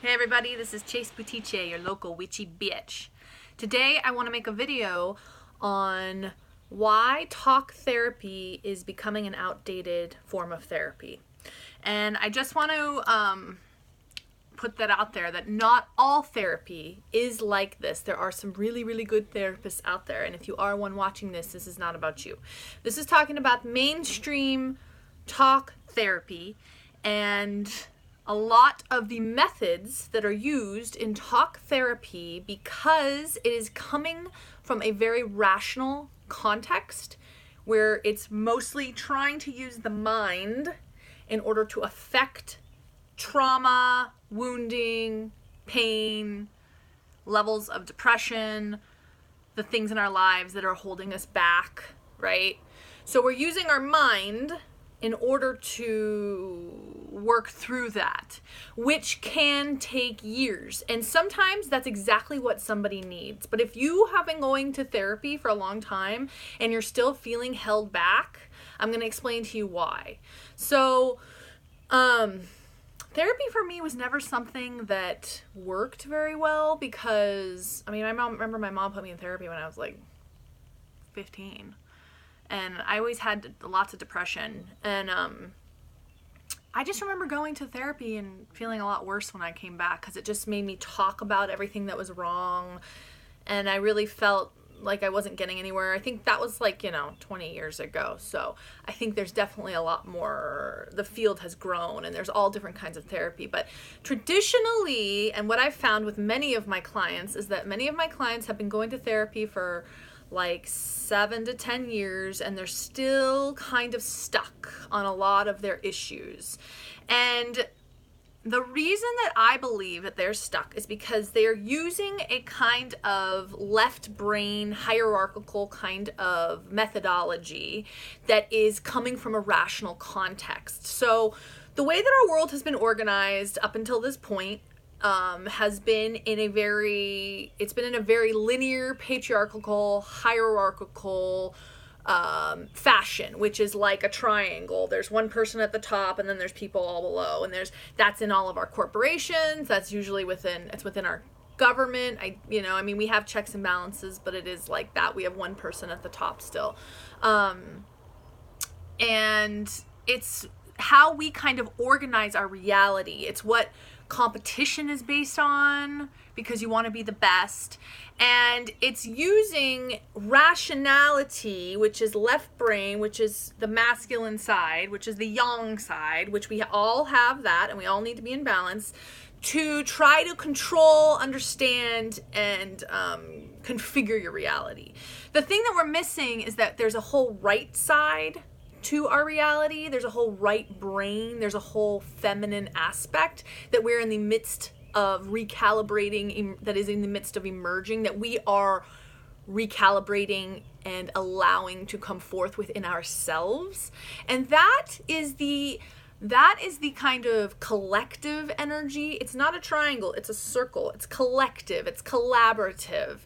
Hey everybody, this is Chase Butiche, your local witchy bitch. Today I want to make a video on why talk therapy is becoming an outdated form of therapy. And I just want to put that out there that not all therapy is like this. There are some really, really good therapists out there, and if you are one watching this, this is not about you. This is talking about mainstream talk therapy and a lot of the methods that are used in talk therapy, because it is coming from a very rational context where it's mostly trying to use the mind in order to affect trauma, wounding, pain, levels of depression, the things in our lives that are holding us back, right? So we're using our mind in order to work through that, which can take years. And sometimes that's exactly what somebody needs. But if you have been going to therapy for a long time and you're still feeling held back, I'm going to explain to you why. So, therapy for me was never something that worked very well because, I remember my mom put me in therapy when I was like 15. And I always had lots of depression. And I just remember going to therapy and feeling a lot worse when I came back because it just made me talk about everything that was wrong. And I really felt like I wasn't getting anywhere. I think that was 20 years ago. So I think there's definitely a lot more. The field has grown and there's all different kinds of therapy. But traditionally, and what I've found with many of my clients is that many of my clients have been going to therapy for like 7 to 10 years, and they're still kind of stuck on a lot of their issues. And the reason that I believe that they're stuck is because they're using a kind of left brain hierarchical kind of methodology that is coming from a rational context. So the way that our world has been organized up until this point has been in a very linear, patriarchal, hierarchical fashion, which is like a triangle. There's one person at the top and then there's people all below, and that's in all of our corporations. That's usually within our government. We have checks and balances, but it is like that. We have one person at the top still. And it's how we kind of organize our reality. It's what competition is based on, because you want to be the best. And it's using rationality, which is left brain, which is the masculine side, which is the yang side, which we all have that, and we all need to be in balance, to try to control, understand, and configure your reality. The thing that we're missing is that there's a whole right side to our reality. There's a whole right brain. There's a whole feminine aspect that we're in the midst of recalibrating, that is in the midst of emerging, that we are recalibrating and allowing to come forth within ourselves. And that is the kind of collective energy. It's not a triangle, it's a circle. It's collective, it's collaborative,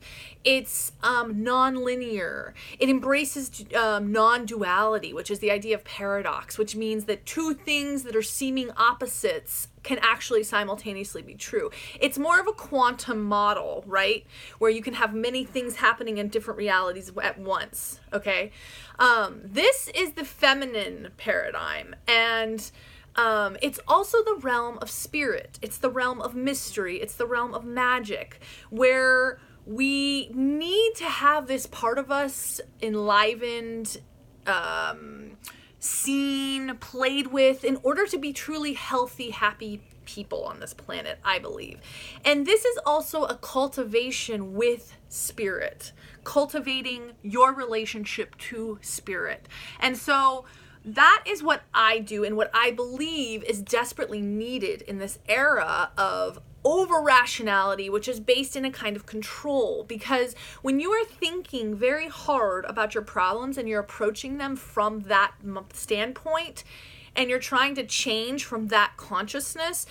it's non-linear. It embraces non-duality, which is the idea of paradox, which means that two things that are seeming opposites can actually simultaneously be true. It's more of a quantum model, right? Where you can have many things happening in different realities at once, okay? This is the feminine paradigm, and it's also the realm of spirit. It's the realm of mystery. It's the realm of magic, where we need to have this part of us enlivened, seen, played with, in order to be truly healthy, happy people on this planet, I believe. And this is also a cultivation with spirit, cultivating your relationship to spirit. And so that is what I do, and what I believe is desperately needed in this era of over-rationality, which is based in a kind of control. Because when you are thinking very hard about your problems and you're approaching them from that standpoint, and you're trying to change from that consciousness,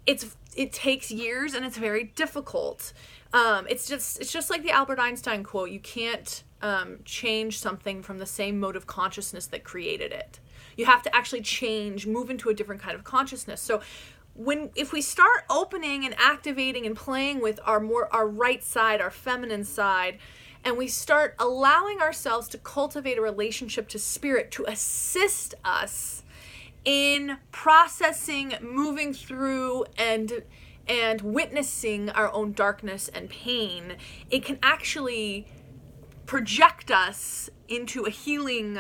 it takes years and it's very difficult. It's just like the Albert Einstein quote: you can't change something from the same mode of consciousness that created it. You have to actually change, move into a different kind of consciousness. So if we start opening and activating and playing with our right side, our feminine side, and we start allowing ourselves to cultivate a relationship to spirit to assist us in processing, moving through, and witnessing our own darkness and pain, it can actually project us into a healing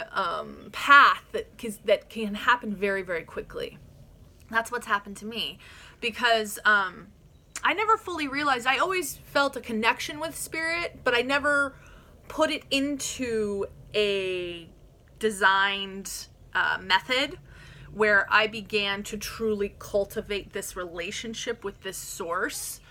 path that can happen very, very quickly. That's what's happened to me, because I never fully realized. I always felt a connection with spirit, but I never put it into a designed method where I began to truly cultivate this relationship with this source,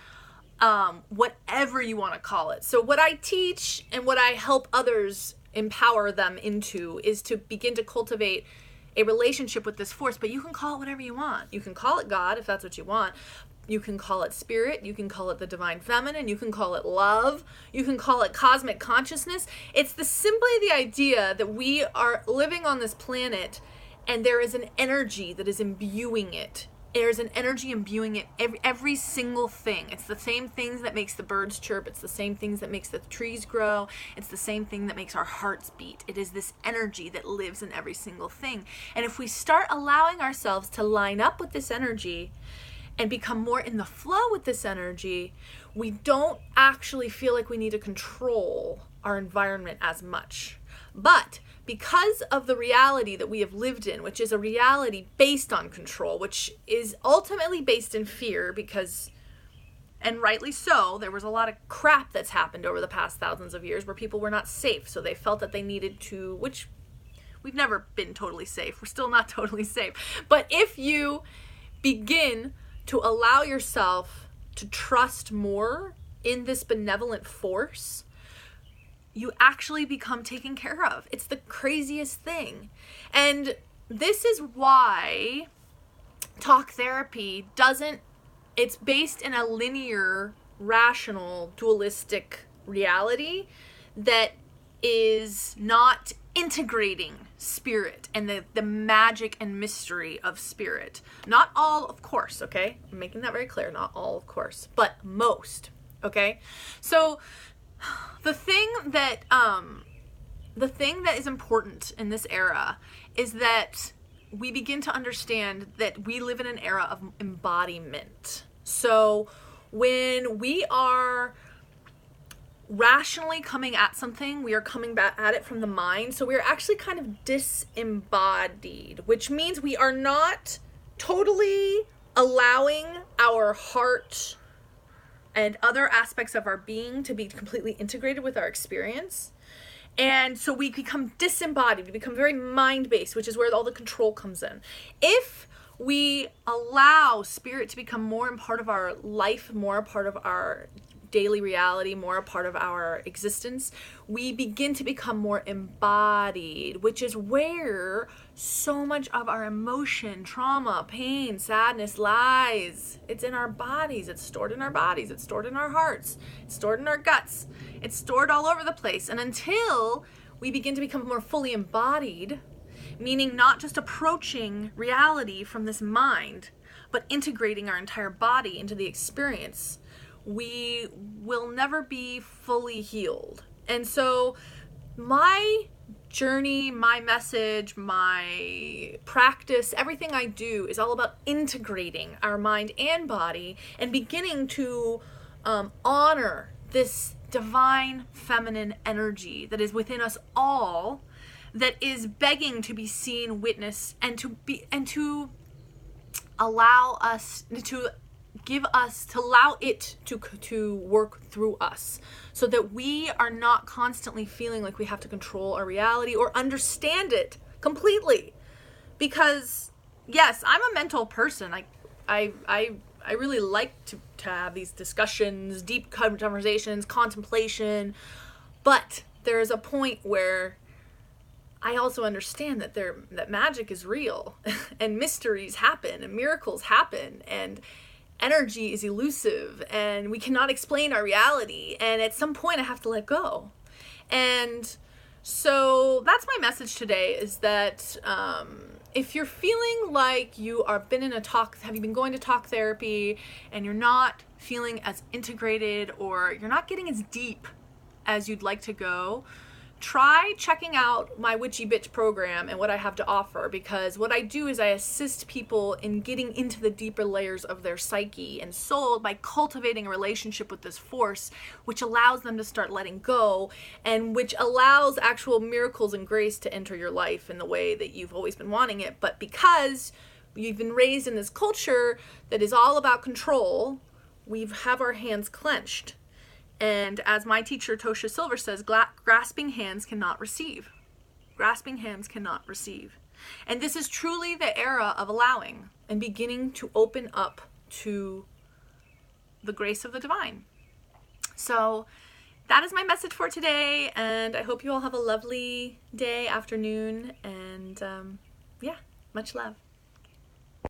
whatever you want to call it. So what I teach and what I help others empower them into is to begin to cultivate a relationship with this force, but you can call it whatever you want. You can call it God if that's what you want. You can call it spirit. You can call it the divine feminine. You can call it love. You can call it cosmic consciousness. It's simply the idea that we are living on this planet and there is an energy that is imbuing it. There's an energy imbuing it, every single thing. It's the same things that makes the birds chirp. It's the same things that makes the trees grow. It's the same thing that makes our hearts beat. It is this energy that lives in every single thing. And if we start allowing ourselves to line up with this energy and become more in the flow with this energy, we don't actually feel like we need to control our environment as much. But because of the reality that we have lived in, which is a reality based on control, which is ultimately based in fear, because, and rightly so, there was a lot of crap that's happened over the past thousands of years where people were not safe, so they felt that they needed to, which we've never been totally safe. We're still not totally safe. But if you begin to allow yourself to trust more in this benevolent force, you actually become taken care of. It's the craziest thing. And this is why talk therapy it's based in a linear, rational, dualistic reality that is not integrating spirit and the magic and mystery of spirit. Not all, of course, okay? I'm making that very clear. Not all, of course, but most, okay? So the thing that is important in this era is that we begin to understand that we live in an era of embodiment. So when we are rationally coming at something, we are coming back at it from the mind. So we are actually kind of disembodied, which means we are not totally allowing our heart and other aspects of our being to be completely integrated with our experience. And so we become disembodied. We become very mind-based, which is where all the control comes in. If we allow spirit to become more a part of our life, more a part of our daily reality, more a part of our existence, we begin to become more embodied, which is where so much of our emotion, trauma, pain, sadness lies. It's in our bodies. It's stored in our bodies. It's stored in our hearts. It's stored in our guts. It's stored all over the place. And until we begin to become more fully embodied, meaning not just approaching reality from this mind, but integrating our entire body into the experience, we will never be fully healed. And so my journey, my message, my practice, everything I do is all about integrating our mind and body and beginning to honor this divine feminine energy that is within us all, that is begging to be seen, witnessed, and to allow us to allow it to work through us, so that we are not constantly feeling like we have to control our reality or understand it completely. Because yes, I'm a mental person. I really like to have these discussions, deep conversations, contemplation, but there is a point where I also understand that magic is real and mysteries happen and miracles happen and energy is elusive and we cannot explain our reality, and at some point I have to let go. And so that's my message today, is that if you're feeling like you are been in a talk, have you been going to talk therapy and you're not feeling as integrated, or you're not getting as deep as you'd like to go, try checking out my Witchy Bitch program and what I have to offer, because what I do is I assist people in getting into the deeper layers of their psyche and soul by cultivating a relationship with this force, which allows them to start letting go, and which allows actual miracles and grace to enter your life in the way that you've always been wanting it. But because you've been raised in this culture that is all about control, we have our hands clenched. And as my teacher Tosha Silver says, grasping hands cannot receive. Grasping hands cannot receive. And this is truly the era of allowing and beginning to open up to the grace of the divine. So that is my message for today, and I hope you all have a lovely day, afternoon, and yeah, much love.